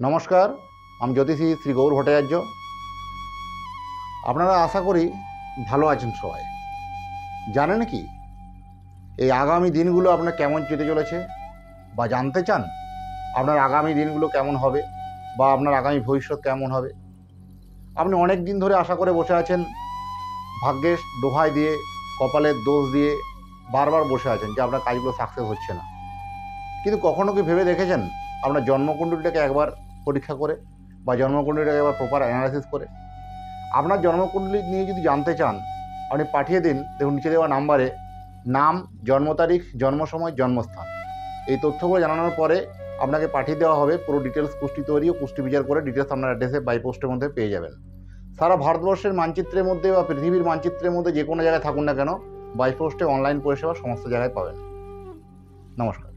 নমস্কার, আমি জ্যোতিষী শ্রী গৌর ভট্টাচার্য। আপনারা আশা করি ভালো আছেন সবাই। জানেন কি এই আগামী দিনগুলো আপনার কেমন যেতে চলেছে, বা জানতে চান আপনার আগামী দিনগুলো কেমন হবে, বা আপনার আগামী ভবিষ্যৎ কেমন হবে? আপনি অনেক দিন ধরে আশা করে বসে আছেন, ভাগ্যের দোহাই দিয়ে, কপালের দোষ দিয়ে বারবার বসে আছেন যে আপনার কাজগুলো সাকসেস হচ্ছে না। কিন্তু কখনো কি ভেবে দেখেছেন আপনার জন্মকুণ্ডলীটাকে একবার পরীক্ষা করে, বা জন্মকুণ্ডলীটাকে একবার প্রপার অ্যানালাইসিস করে? আপনার জন্মকুণ্ডলী নিয়ে যদি জানতে চান, আপনি পাঠিয়ে দিন, দেখুন নিচে দেওয়া নাম্বারে নাম, জন্ম তারিখ, জন্ম সময়, জন্মস্থান, এই তথ্যগুলো জানানোর পরে আপনাকে পাঠিয়ে দেওয়া হবে পুরো ডিটেলস, কুষ্টি তৈরি ও কুষ্টি বিচার করে ডিটেলস আপনার অ্যাড্রেসে বাই পোস্টের মধ্যে পেয়ে যাবেন। সারা ভারতবর্ষের মানচিত্রের মধ্যে বা পৃথিবীর মানচিত্রের মধ্যে যে কোনো জায়গায় থাকুন না কেন, বাই পোস্টে অনলাইন পরিষেবা সমস্ত জায়গায় পাবেন। নমস্কার।